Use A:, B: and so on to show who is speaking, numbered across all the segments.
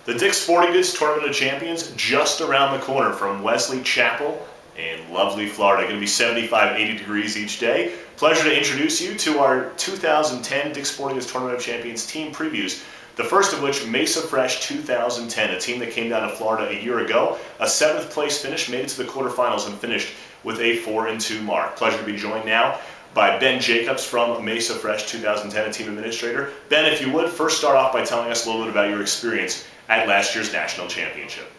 A: The Dick's Sporting Goods Tournament of Champions just around the corner from Wesley Chapel in lovely Florida. Going to be 75, 80 degrees each day. Pleasure to introduce you to our 2010 Dick's Sporting Goods Tournament of Champions team previews. The first of which, Mesa Fresh 2010, a team that came down to Florida a year ago. A 7th place finish, made it to the quarterfinals and finished with a 4-2 mark. Pleasure to be joined now by Ben Jacobs from Mesa Fresh 2010, a team administrator. Ben, if you would, first start off by telling us a little bit about your experience at last year's national championship.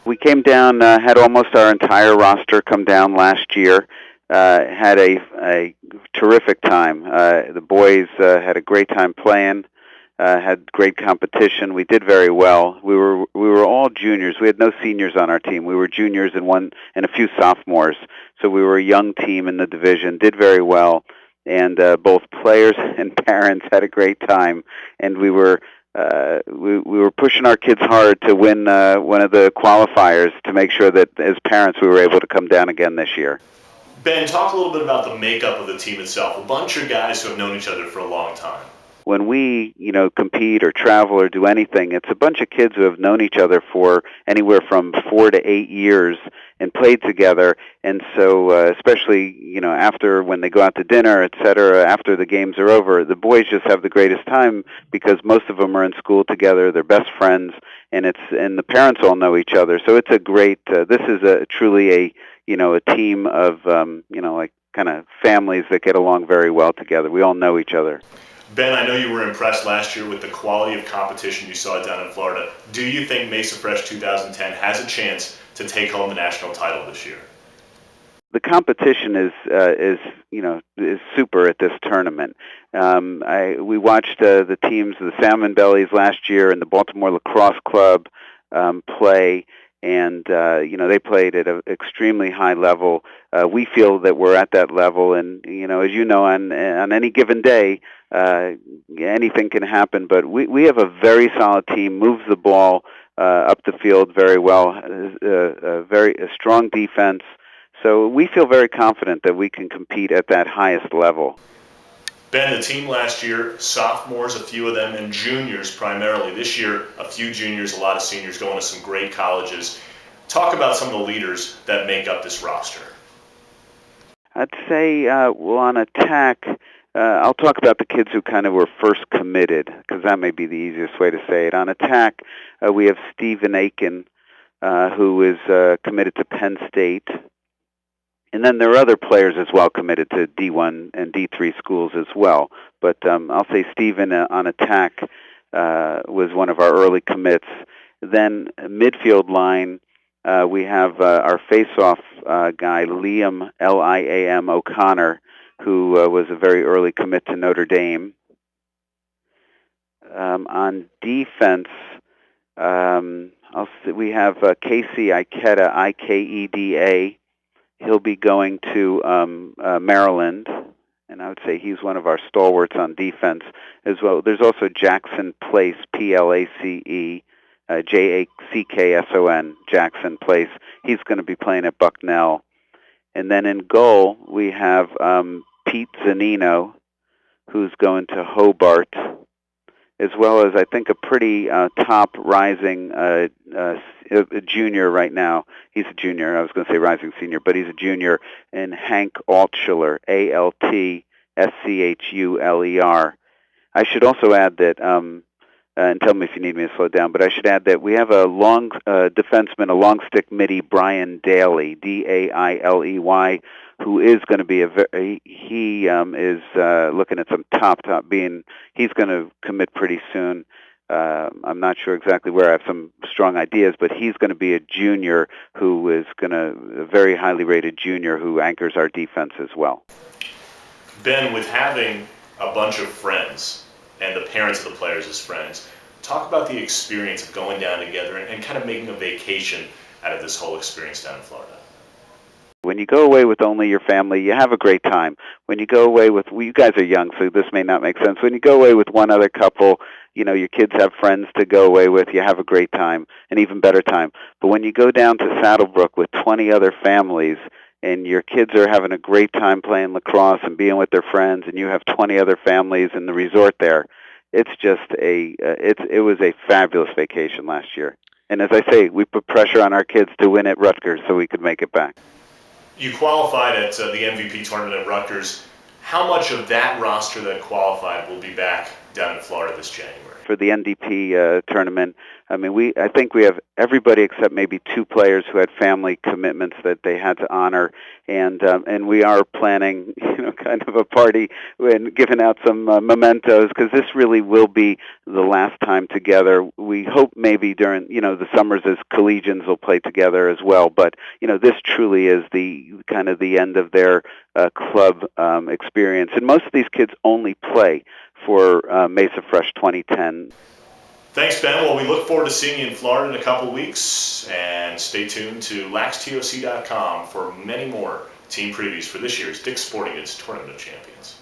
B: We came down, had almost our entire roster come down last year. Had a terrific time. The boys had a great time playing. Had great competition. We did very well. We were all juniors. We had no seniors on our team. We were juniors and a few sophomores. So we were a young team in the division. Did very well, and both players and parents had a great time. And we were pushing our kids hard to win one of the qualifiers to make sure that as parents we were able to come down again this year.
A: Ben, talk a little bit about the makeup of the team itself. A bunch of guys who have known each other for a long time.
B: When we, compete or travel or do anything, it's a bunch of kids who have known each other for anywhere from 4 to 8 years and played together. And so, especially, after when they go out to dinner, et cetera, after the games are over, the boys just have the greatest time because most of them are in school together. They're best friends, and the parents all know each other. So it's a great. This is truly a team of like kind of families that get along very well together. We all know each other.
A: Ben, I know you were impressed last year with the quality of competition you saw down in Florida. Do you think Mesa Fresh 2010 has a chance to take home the national title this year?
B: The competition is super at this tournament. We watched the teams, the Salmon Bellies last year and the Baltimore Lacrosse Club play, and they played at an extremely high level. We feel that we're at that level, and as you know, on any given day, anything can happen. But we have a very solid team, moves the ball up the field very well, a strong defense. So we feel very confident that we can compete at that highest level.
A: Ben, the team last year, sophomores, a few of them, and juniors primarily. This year, a few juniors, a lot of seniors going to some great colleges. Talk about some of the leaders that make up this roster.
B: I'd say, on attack, I'll talk about the kids who kind of were first committed, because that may be the easiest way to say it. On attack, we have Stephen Aiken, who is committed to Penn State. And then there are other players as well committed to D1 and D3 schools as well. But I'll say Stephen on attack was one of our early commits. Then midfield line, we have our face-off guy, Liam, Liam O'Connor, who was a very early commit to Notre Dame. On defense, we have Casey Ikeda, Ikeda. He'll be going to Maryland, and I would say he's one of our stalwarts on defense as well. There's also Jackson Place, Place, Jackson, Jackson Place. He's going to be playing at Bucknell. And then in goal, we have Pete Zanino, who's going to Hobart, as well as I think a pretty top rising junior right now. He's a junior. I was going to say rising senior, but he's a junior. And Hank Altschuler, Altschuler. I should also add that, and tell me if you need me to slow down, but I should add that we have a long defenseman, a long stick midi, Brian Daly, Dailey, who is going to be he is looking at some top being. He's going to commit pretty soon. I'm not sure exactly where. I have some strong ideas, but he's going to be a junior who is a very highly rated junior who anchors our defense as well.
A: Ben, with having a bunch of friends and the parents of the players as friends, talk about the experience of going down together and kind of making a vacation out of this whole experience down in Florida.
B: When you go away with only your family, you have a great time. When you go away with, you guys are young, so this may not make sense. When you go away with one other couple, your kids have friends to go away with, you have a great time, an even better time. But when you go down to Saddlebrook with 20 other families, and your kids are having a great time playing lacrosse and being with their friends, and you have 20 other families in the resort there, it's just it was a fabulous vacation last year. And as I say, we put pressure on our kids to win at Rutgers so we could make it back.
A: You qualified at the MVP tournament at Rutgers. How much of that roster that qualified will be back down in Florida this January?
B: For the NDP tournament, I mean, I think we have everybody except maybe 2 players who had family commitments that they had to honor, and we are planning, kind of a party and giving out some mementos, because this really will be the last time together. We hope maybe during the summers as collegians will play together as well, but this truly is the kind of the end of their club experience, and most of these kids only play for Mesa Fresh 2010.
A: Thanks, Ben. Well, we look forward to seeing you in Florida in a couple weeks, and stay tuned to laxtoc.com for many more team previews for this year's Dick's Sporting Goods Tournament of Champions.